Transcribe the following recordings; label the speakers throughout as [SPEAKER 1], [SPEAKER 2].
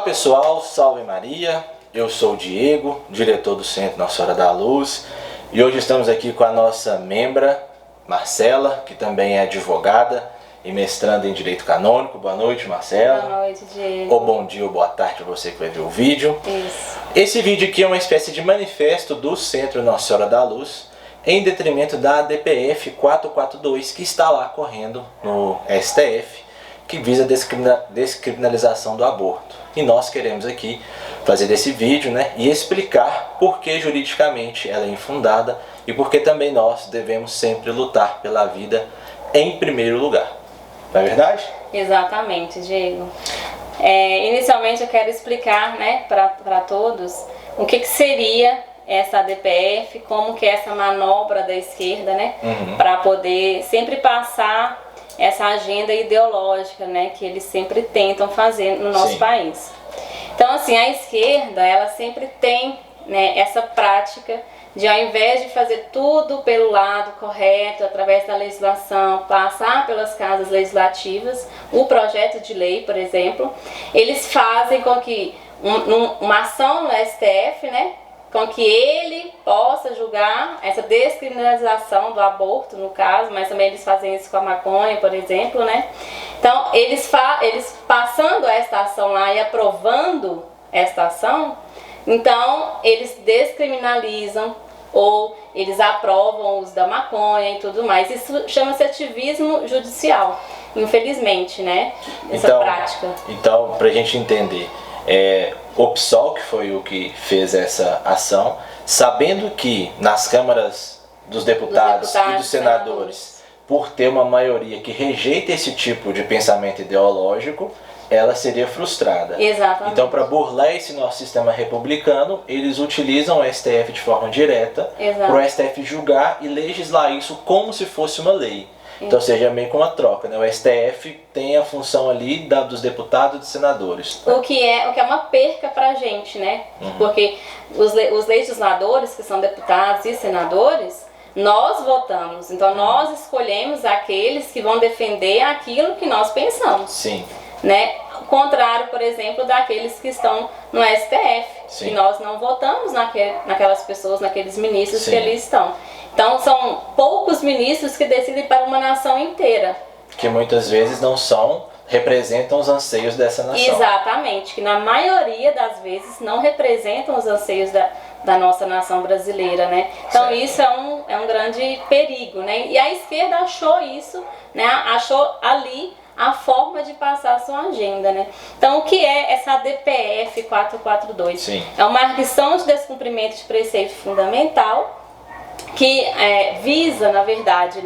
[SPEAKER 1] Olá pessoal, salve Maria, eu sou o Diego, diretor do Centro Nossa Senhora da Luz, e hoje estamos aqui com a nossa membra, Marcela, que também é advogada e mestranda em Direito Canônico. Boa noite, Marcela.
[SPEAKER 2] Boa noite, Diego.
[SPEAKER 1] Ou bom dia ou boa tarde para você que vai ver o vídeo.
[SPEAKER 2] Isso.
[SPEAKER 1] Esse vídeo aqui é uma espécie de manifesto do Centro Nossa Senhora da Luz, em detrimento da DPF 442, que está lá correndo no STF, que visa a descriminalização do aborto. E nós queremos aqui fazer esse vídeo, e explicar por que juridicamente ela é infundada e por que também nós devemos sempre lutar pela vida em primeiro lugar. Não é verdade?
[SPEAKER 2] Exatamente, Diego. Inicialmente eu quero explicar, para todos o que seria essa DPF, como que é essa manobra da esquerda, para poder sempre passar essa agenda ideológica, que eles sempre tentam fazer no nosso país. Então, assim, a esquerda, ela sempre tem, essa prática de, ao invés de fazer tudo pelo lado correto, através da legislação, passar pelas casas legislativas, o projeto de lei, por exemplo, eles fazem com que uma ação no STF, com que ele possa julgar essa descriminalização do aborto, no caso, mas também eles fazem isso com a maconha, por exemplo, Então, eles passando esta ação lá e aprovando esta ação, então, eles descriminalizam ou eles aprovam o uso da maconha e tudo mais. Isso chama-se ativismo judicial, infelizmente, essa prática.
[SPEAKER 1] Então, pra gente entender, o PSOL, que foi o que fez essa ação, sabendo que nas câmaras dos deputados e dos senadores, por ter uma maioria que rejeita esse tipo de pensamento ideológico, ela seria frustrada.
[SPEAKER 2] Exatamente.
[SPEAKER 1] Então, para burlar esse nosso sistema republicano, eles utilizam o STF de forma direta para o STF julgar e legislar isso como se fosse uma lei. Então, seja meio com uma troca, O STF tem a função ali dos deputados e dos senadores.
[SPEAKER 2] O que é uma perca pra gente, Porque os legisladores, que são deputados e senadores, nós votamos. Então, nós escolhemos aqueles que vão defender aquilo que nós pensamos.
[SPEAKER 1] Sim.
[SPEAKER 2] Ao contrário, por exemplo, daqueles que estão no STF,
[SPEAKER 1] Sim.
[SPEAKER 2] que nós não votamos naquelas pessoas, naqueles ministros que ali estão. Então, são poucos ministros que decidem para uma nação inteira.
[SPEAKER 1] Que muitas vezes representam os anseios dessa nação.
[SPEAKER 2] Exatamente, que na maioria das vezes não representam os anseios da nossa nação brasileira, Então, certo. Isso é um grande perigo, E a esquerda achou isso, Achou ali a forma de passar a sua agenda, Então, o que é essa DPF 442?
[SPEAKER 1] Sim.
[SPEAKER 2] É uma arguição de descumprimento de preceito fundamental que visa, na verdade,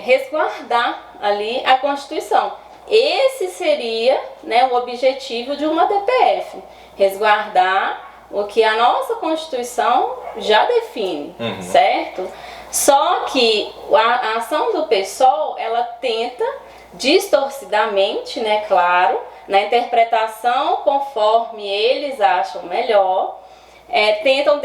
[SPEAKER 2] resguardar ali a Constituição. Esse seria, o objetivo de uma DPF, resguardar o que a nossa Constituição já define, certo? Só que a ação do PSOL, ela tenta distorcidamente, claro, na interpretação conforme eles acham melhor, tentam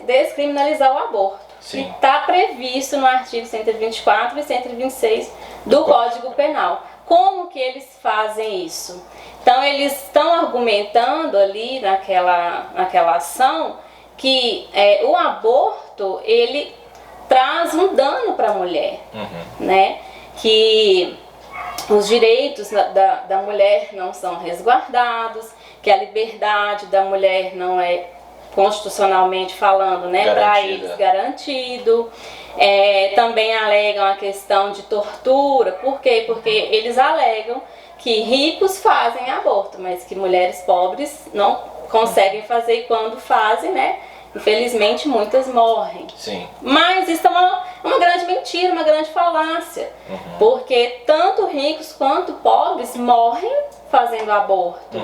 [SPEAKER 2] descriminalizar o aborto.
[SPEAKER 1] Sim.
[SPEAKER 2] Que está previsto no artigo 124 e 126 do Código Penal. Como que eles fazem isso? Então, eles estão argumentando ali naquela ação que o aborto, ele traz um dano para a mulher, Que os direitos da mulher não são resguardados, que a liberdade da mulher não é constitucionalmente falando, para eles garantido. Também alegam a questão de tortura. Por quê? Porque eles alegam que ricos fazem aborto, mas que mulheres pobres não conseguem fazer, e quando fazem, infelizmente muitas morrem.
[SPEAKER 1] Sim.
[SPEAKER 2] Mas isso é uma grande mentira, uma grande falácia, porque tanto ricos quanto pobres morrem fazendo aborto,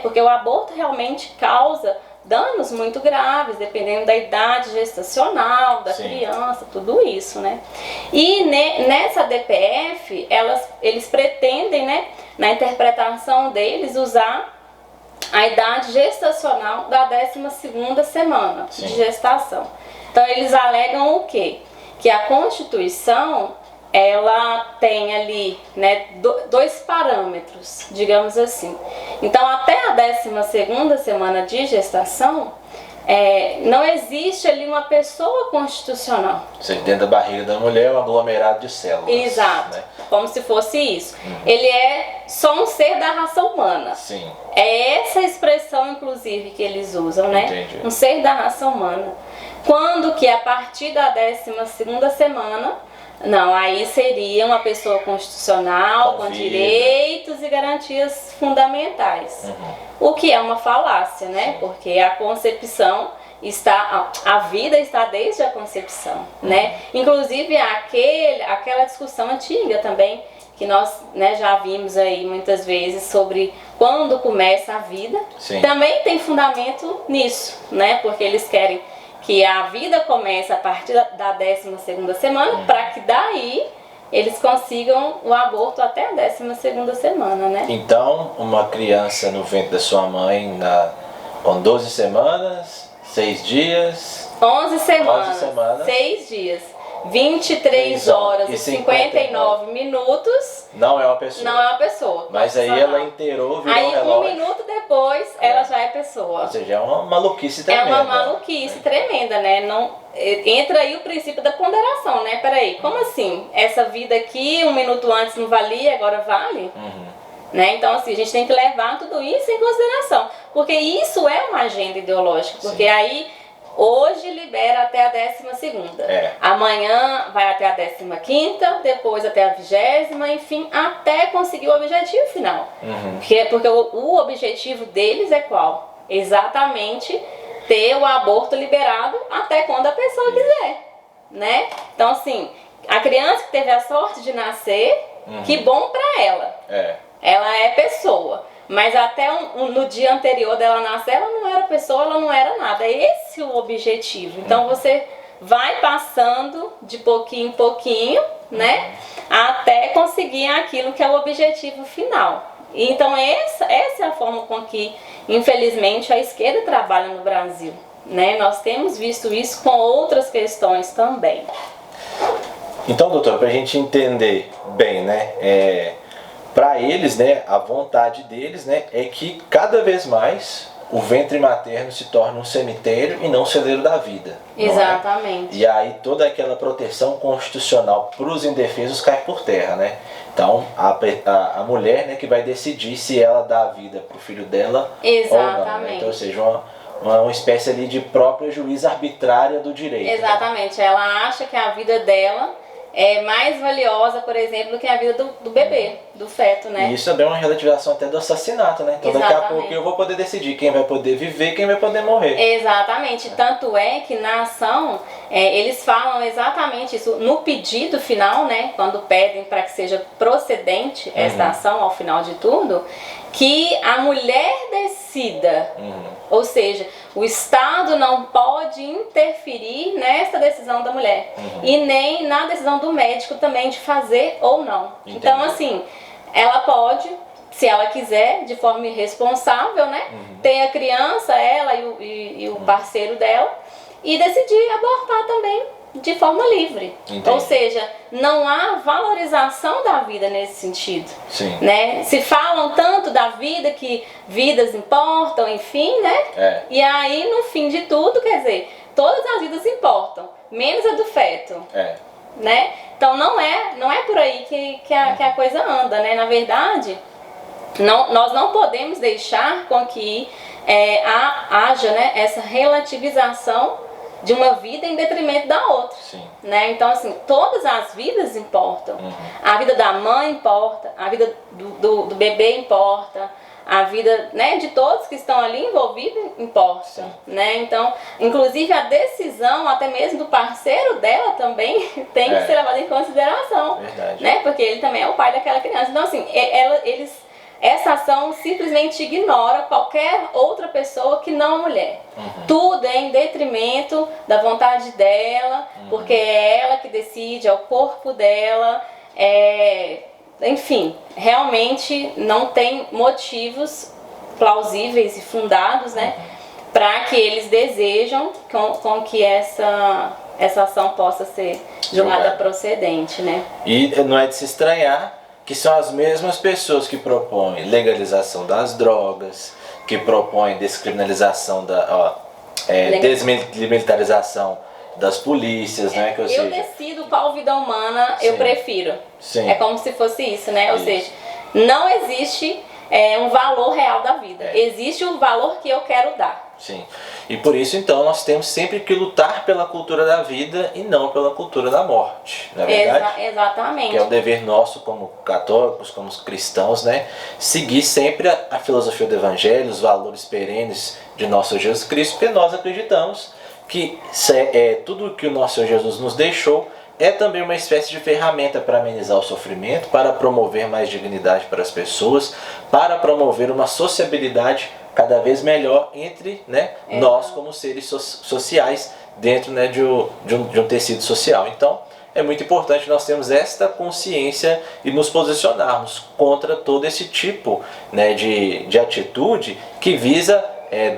[SPEAKER 2] Porque o aborto realmente causa danos muito graves, dependendo da idade gestacional da criança, tudo isso, E nessa DPF, eles pretendem, na interpretação deles, usar a idade gestacional da 12ª semana de gestação. Então, eles alegam o quê? Que a Constituição, ela tem ali, né, dois parâmetros, digamos assim. Então, até a 12ª semana de gestação, não existe ali uma pessoa constitucional.
[SPEAKER 1] Dentro da barriga da mulher é um aglomerado de células.
[SPEAKER 2] Exato, né? Como se fosse isso. Ele é só um ser da raça humana.
[SPEAKER 1] Sim.
[SPEAKER 2] É essa expressão, inclusive, que eles usam, né?
[SPEAKER 1] Entendi.
[SPEAKER 2] Um ser da raça humana. Quando que a partir da 12ª semana, não, aí seria uma pessoa constitucional, com direitos e garantias fundamentais. O que é uma falácia, né? Porque a concepção a vida está desde a concepção, né? Inclusive aquela discussão antiga também, que nós, né, já vimos aí muitas vezes sobre quando começa a vida.
[SPEAKER 1] Sim.
[SPEAKER 2] Também tem fundamento nisso, né? Porque eles querem que a vida comece a partir da 12ª semana, para que daí eles consigam o aborto até a 12ª semana, né?
[SPEAKER 1] Então, uma criança no ventre da sua mãe com 12 semanas, 6 dias...
[SPEAKER 2] 11 semanas, 6 dias, 23 horas e 59 minutos...
[SPEAKER 1] Não é uma pessoa.
[SPEAKER 2] Não é uma pessoa.
[SPEAKER 1] Mas aí ela inteirou, virou um relógio.
[SPEAKER 2] Aí 1 minuto depois, ela já é pessoa.
[SPEAKER 1] Ou seja, é uma maluquice tremenda.
[SPEAKER 2] É uma maluquice tremenda, né? Não, entra aí o princípio da ponderação, né? Peraí, como assim? Essa vida aqui, 1 minuto antes não valia, agora vale? Né? Então, assim, a gente tem que levar tudo isso em consideração. Porque isso é uma agenda ideológica. Porque aí, hoje libera até a 12ª. Amanhã vai até a 15ª, depois até a 20ª, enfim, até conseguir o objetivo final. Porque o objetivo deles é qual? Exatamente ter o aborto liberado até quando a pessoa quiser, né? Então, assim, a criança que teve a sorte de nascer, que bom pra ela. Ela é pessoa. Mas até no dia anterior dela nascer, ela não era pessoa, ela não era nada. Esse é o objetivo. Então você vai passando de pouquinho em pouquinho, né? Até conseguir aquilo que é o objetivo final. Então essa é a forma com que, infelizmente, a esquerda trabalha no Brasil, né? Nós temos visto isso com outras questões também.
[SPEAKER 1] Então, doutora, para a gente entender bem, né? Para eles, né, a vontade deles, né, é que cada vez mais o ventre materno se torne um cemitério e não um celeiro da vida.
[SPEAKER 2] Exatamente.
[SPEAKER 1] E aí toda aquela proteção constitucional para os indefesos cai por terra, né? Então a mulher, né, que vai decidir se ela dá a vida para o filho dela ou não. Né? Então, ou seja, uma espécie ali de própria juíza arbitrária do direito.
[SPEAKER 2] Exatamente. Né? Ela acha que a vida dela é mais valiosa, por exemplo, do que a vida do bebê, do feto, né?
[SPEAKER 1] E isso também é uma relativização até do assassinato, né? Então daqui a pouco eu vou poder decidir quem vai poder viver e quem vai poder morrer.
[SPEAKER 2] Exatamente. Tanto é que na ação, eles falam exatamente isso. No pedido final, né? Quando pedem para que seja procedente esta ação ao final de tudo, que a mulher decida. Ou seja, o Estado não pode interferir nessa decisão da mulher. E nem na decisão do médico também de fazer ou não. Entendi. Então, assim, ela pode, se ela quiser, de forma irresponsável, né? Ter a criança, ela e o parceiro dela, e decidir abortar também de forma livre. Entendi. Ou seja, não há valorização da vida nesse sentido.
[SPEAKER 1] Sim.
[SPEAKER 2] Né? Se falam tanto da vida, que vidas importam, enfim, né? E aí, no fim de tudo, quer dizer, todas as vidas importam, menos a do feto. Né? Então não é por aí que a coisa anda, né? Na verdade, nós não podemos deixar com que haja, né, essa relativização de uma vida em detrimento da outra. Né? Então, assim, todas as vidas importam. A vida da mãe importa, a vida do bebê importa, a vida, né, de todos que estão ali envolvidos importa. Né? Então, inclusive a decisão até mesmo do parceiro dela também tem que ser levada em consideração.
[SPEAKER 1] Verdade.
[SPEAKER 2] Né? Porque ele também é o pai daquela criança. Então, assim, essa ação simplesmente ignora qualquer outra pessoa que não a mulher. Tudo é em detrimento da vontade dela, porque é ela que decide, é o corpo dela. Enfim, realmente não tem motivos plausíveis e fundados, né, para que eles desejam com que essa essa ação possa ser julgada procedente, né?
[SPEAKER 1] E não é de se estranhar que são as mesmas pessoas que propõem legalização das drogas, que propõem descriminalização desmilitarização das polícias, né? Que,
[SPEAKER 2] eu decido qual vida humana eu prefiro.
[SPEAKER 1] Sim.
[SPEAKER 2] É como se fosse isso, né? Ou seja, não existe um valor real da vida. Existe o valor que eu quero dar.
[SPEAKER 1] Sim. E por isso, então, nós temos sempre que lutar pela cultura da vida e não pela cultura da morte, não é verdade?
[SPEAKER 2] Exatamente.
[SPEAKER 1] Que é um dever nosso como católicos, como cristãos, né? Seguir sempre a filosofia do Evangelho, os valores perenes de nosso Jesus Cristo, porque nós acreditamos que tudo que o nosso Senhor Jesus nos deixou é também uma espécie de ferramenta para amenizar o sofrimento, para promover mais dignidade para as pessoas, para promover uma sociabilidade cada vez melhor entre, né, nós como seres sociais dentro, né, de um tecido social. Então é muito importante nós termos esta consciência e nos posicionarmos contra todo esse tipo, né, de atitude que visa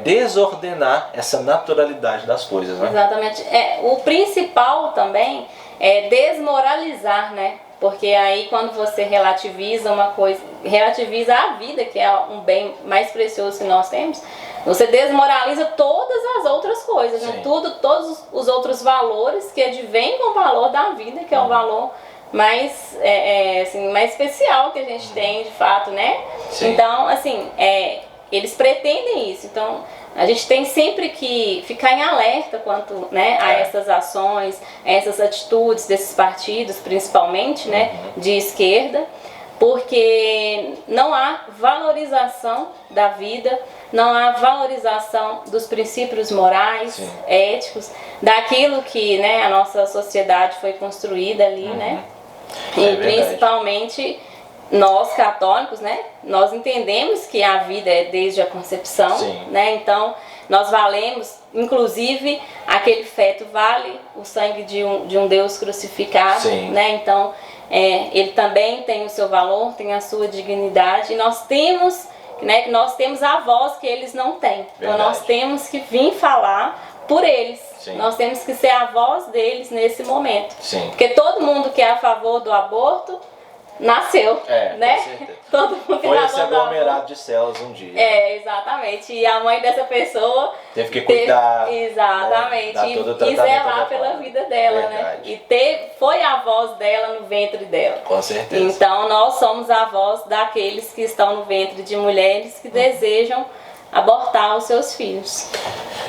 [SPEAKER 1] desordenar essa naturalidade das coisas, né?
[SPEAKER 2] Exatamente. O principal também é desmoralizar, né? Porque aí quando você relativiza uma coisa, relativiza a vida, que é um bem mais precioso que nós temos, você desmoraliza todas as outras coisas, né? Todos os outros valores que advêm com o valor da vida, que é o valor mais, assim, mais especial que a gente tem de fato, né?
[SPEAKER 1] Sim.
[SPEAKER 2] Então, assim, eles pretendem isso. Então, a gente tem sempre que ficar em alerta quanto, né, a essas ações, a essas atitudes desses partidos, principalmente, né, de esquerda, porque não há valorização da vida, não há valorização dos princípios morais, éticos, daquilo que, né, a nossa sociedade foi construída ali, né, e principalmente nós católicos, né, nós entendemos que a vida é desde a concepção, né, então nós valemos, inclusive aquele feto vale o sangue de um Deus crucificado, né, então ele também tem o seu valor, tem a sua dignidade, e nós temos, né, nós temos a voz que eles não têm, então nós temos que vir falar por eles. Nós temos que ser a voz deles nesse momento, porque todo mundo que é a favor do aborto nasceu, né? Todo mundo que
[SPEAKER 1] foi esse aglomerado de células um dia.
[SPEAKER 2] Exatamente. E a mãe dessa pessoa
[SPEAKER 1] teve que cuidar,
[SPEAKER 2] exatamente, e zelar pela vida dela, né? E foi a voz dela no ventre dela.
[SPEAKER 1] Com certeza.
[SPEAKER 2] Então nós somos a voz daqueles que estão no ventre de mulheres que desejam abortar os seus filhos.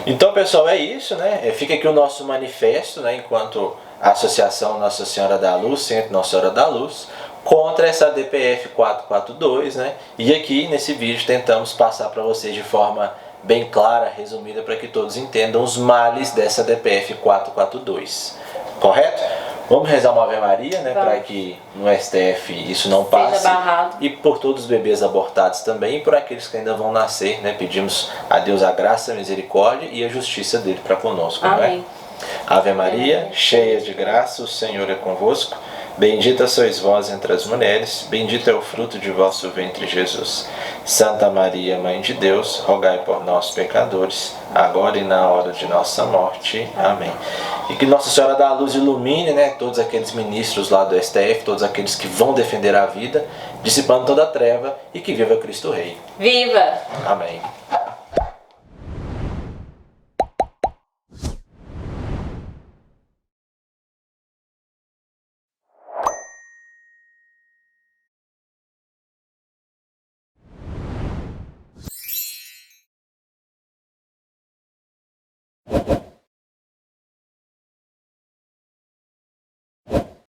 [SPEAKER 1] Então, pessoal, é isso, né? Fica aqui o nosso manifesto, né? Enquanto Associação Nossa Senhora da Luz, Centro Nossa Senhora da Luz, contra essa DPF 442, né? E aqui nesse vídeo tentamos passar para vocês de forma bem clara, resumida, para que todos entendam os males dessa DPF 442. Correto? Vamos rezar uma Ave Maria, né? Para que no STF isso não passe. E por todos os bebês abortados também, e por aqueles que ainda vão nascer, né? Pedimos a Deus a graça, a misericórdia e a justiça dele para conosco.
[SPEAKER 2] Amém.
[SPEAKER 1] Né? Ave Maria, cheia de graça, o Senhor é convosco. Bendita sois vós entre as mulheres, bendito é o fruto de vosso ventre, Jesus. Santa Maria, Mãe de Deus, rogai por nós, pecadores, agora e na hora de nossa morte. Amém. E que Nossa Senhora da Luz ilumine, né, todos aqueles ministros lá do STF, todos aqueles que vão defender a vida, dissipando toda a treva, e que viva Cristo Rei.
[SPEAKER 2] Viva!
[SPEAKER 1] Amém.